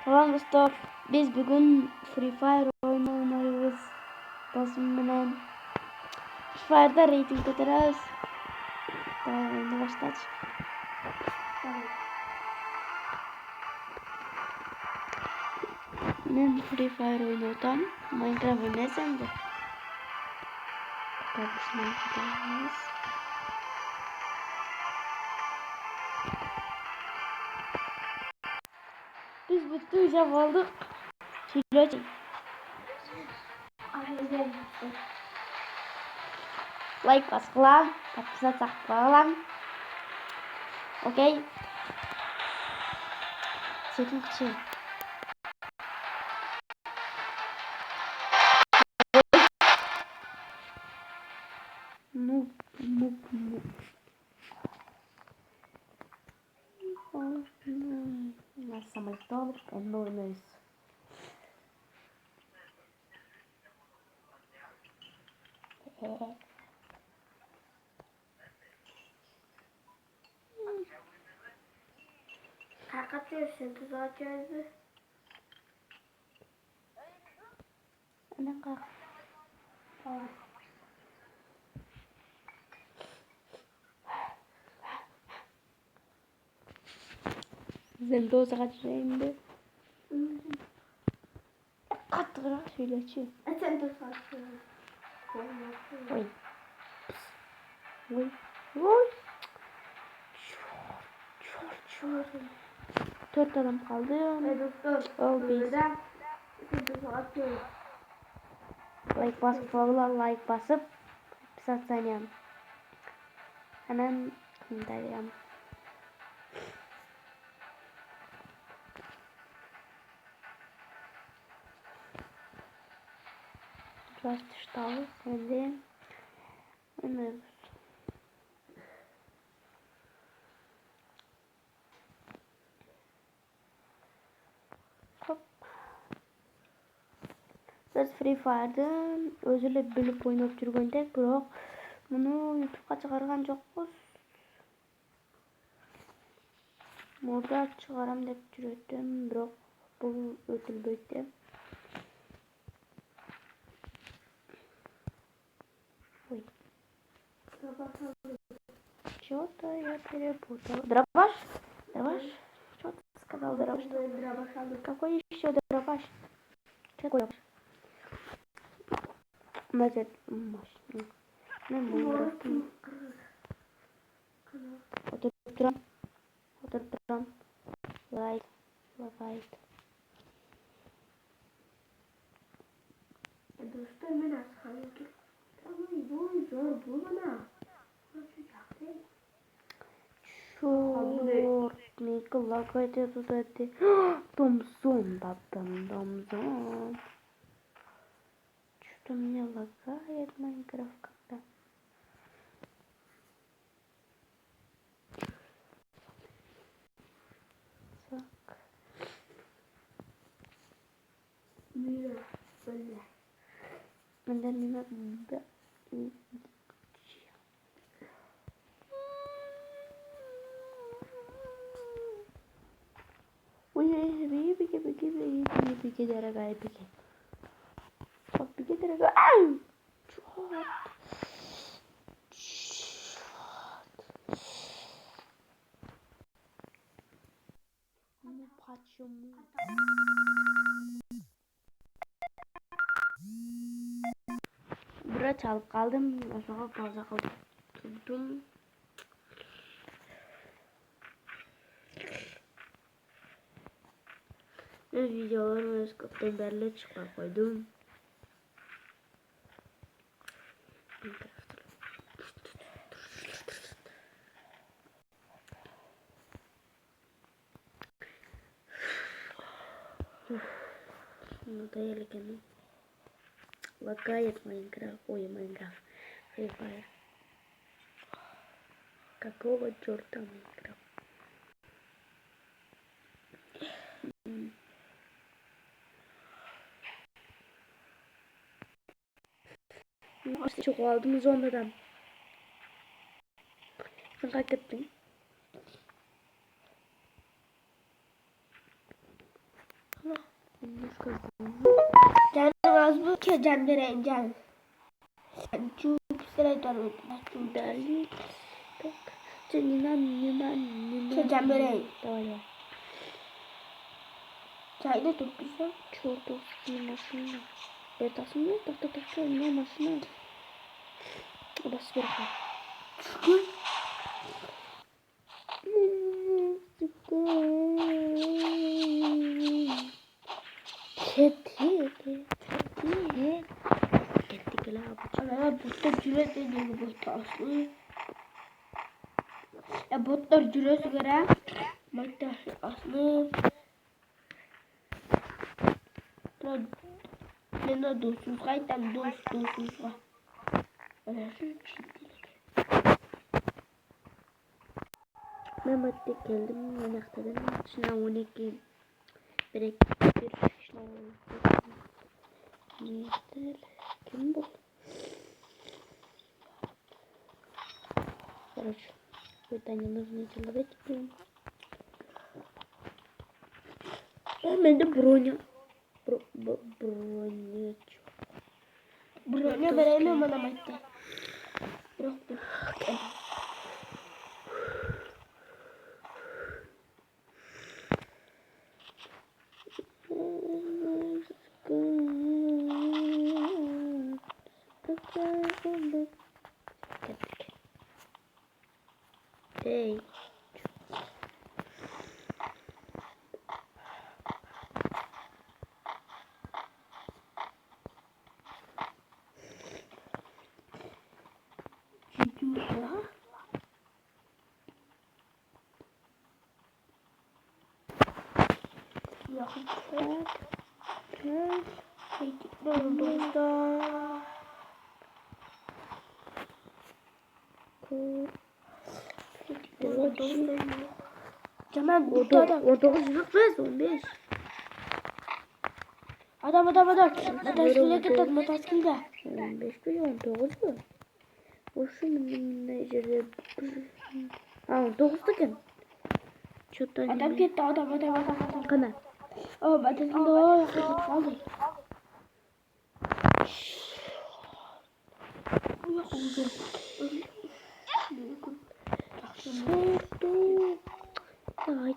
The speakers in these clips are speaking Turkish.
Tamam dostlar, biz bugün Free Fire oyunu oynuyoruz. Dostum bilen Free Fire'da rating koyarız. Tamam, oyunu başlat. Ben Free Fire oynuyorsam Minecraft oynasam da kapışma yapacağız. Biz bütün iş aldık. Çileci. Like basılan, kapısa saklan. Okey. Çekin kişi. Noob. Nossa, mas todos enormes. Kalkatıyorsun zaten. Anam kalk. Zendoza kaçırayım. Katıra şöyle çiğ. Sen de saçıyorsun. Oy. Oy. Oy. Çor. 4 adam kaldı. Oh, biz. Like basıp falan like basıp satsanıyorum. Hemen göndereyim. Rastıştalı sende. Oynuyoruz. Hop. Biz Free Fire'dan özürle bilip oynayıp жүргөндө бирок муну YouTube'га чыгарган жокпуз. Мурда чыгарам деп жүрөтүм, бирок бул өтүлбөйт деп. Ой. Что-то я перепутал. Дробаш? Что ты сказал, дробаш? Какой еще дробаш? Что такое? Значит, мощный. Отыртрам. Лайт. Dostlar biraz hayırlı. Ama bu zor bulana. Черт, Мика лагает тут это. Томсон, Томсон. Что-то меня лагает Майнкрафт когда. Так. Mira, böyle. Мина да. Ой, беги, дорогая, беги. Вот, беги, дорогая. Ай! Ну почему? Biraz çalıp kaldım. Aşağı fazla kaldım. Tuttum. Videolarımı eskiden belli çıkar koydum. Надо еле лагает Майнкрафт. Ой, Майнкрафт. Free Fire. Какого черта Майнкрафт? Nasıl çok aldım zonradan. Sen kaç ettin? Canım az bu ki canım can. Çok güzel canım. Çok Dali. Tak. Yunan. Kecam böreği. Doğru. Çay da çok güzel. Çok masasına. Bertasın mı? Tak. Ne masasına? Bas berapa? Çıkın. Keti kelapa. Ama botlar cüret ediyor bu aslı. Botlar cüret göre. Madde aslı. Ne dostuz kaytan dostuz var. Öyle şey. Ben madde geldim. Yanaktadım. Şuna 12. Bir şuna Yeter. Kim bu? Короче, питання нужно чоловічки. У мене броня. Бронячок. Bроня veremiyorum bana madde. Yok. Hey. Cemal burada adam. 15. Adam. Mataskil'e gittik Mataskil'de. 15 mi 19 mu? Boşun necede? Ha 19'da kim? Çöpten Adam gitti adam. Kana. Ama Mataskil'de o yaklaşık kaldı. Sordu. Ay.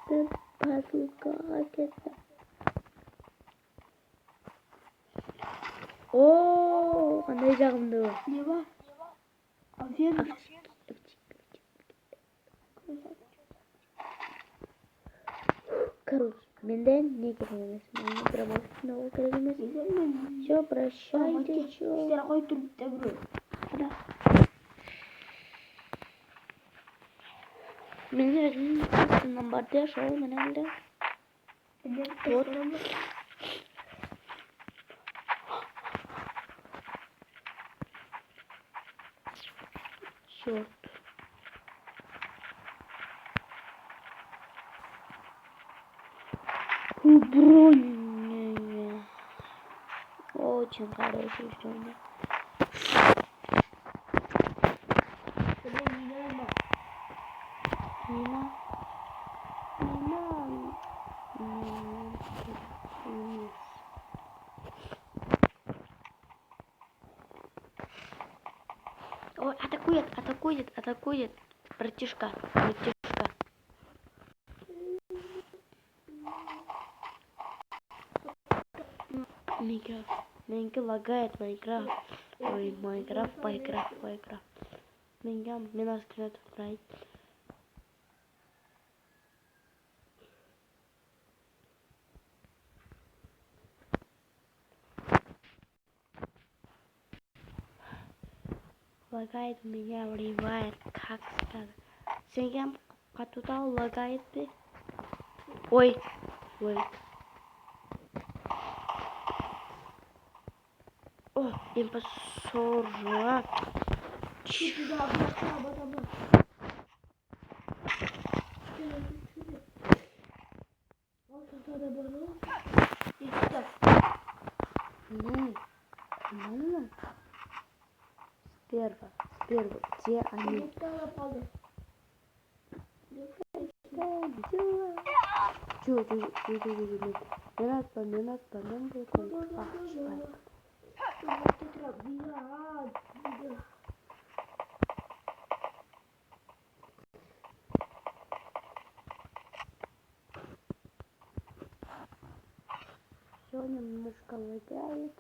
Ben puzzle hakikaten. Oo, anlayacağımdı. Ne var? Aferin. Короче, менден не керемес. Мені треба знову керемес. Все, прощайте, чё. İşte koy dur bir de bro. Да. Мені разница на борде шоу, мене да. Вот. Черт. Броня. Очень хороший сегодня. Нина. Ой, атакует. Братишка. Майнкрафт лагает, Майнкрафт. Ой, Майнкрафт. Меня скрывает брать. Лагает меня, вливает, как сказать. Сеньям катуда лагает. Ой. О, импосор. Ну, сперва, где они? Ben de koydum. Ah süper. Все немножко лагает.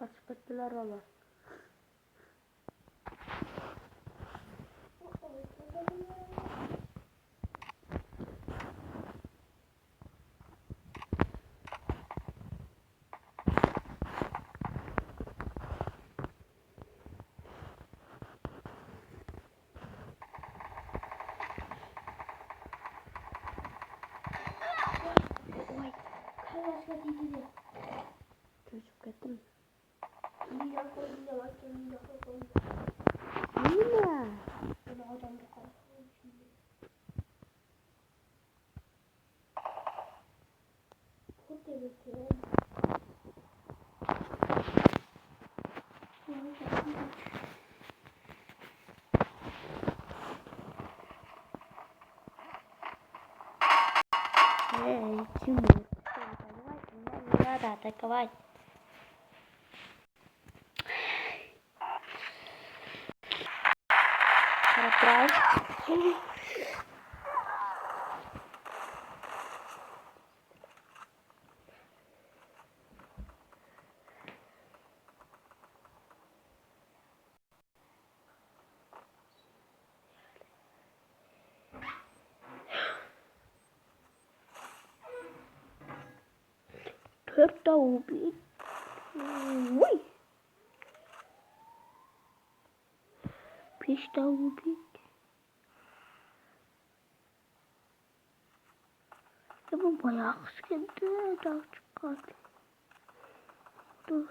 Kaçırttılar Allah. Çocuk ettim. Yine. Тимур. Давай, надо атаковать. Раз. Кто убит? Ой! Пишта убит. Ya bu bayağı sıkıntı. Daha çıkardı. Dur.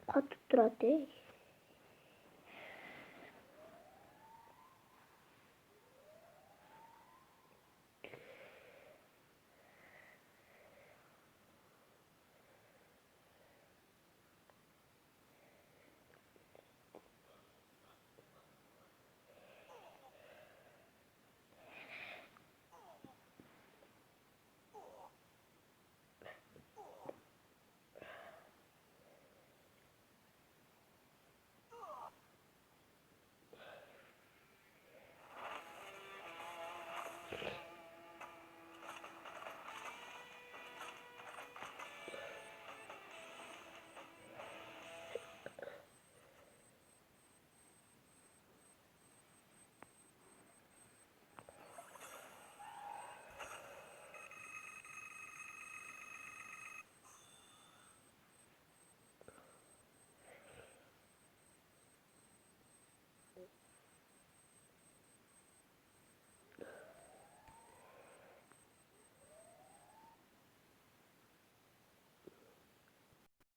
Quatro trotei.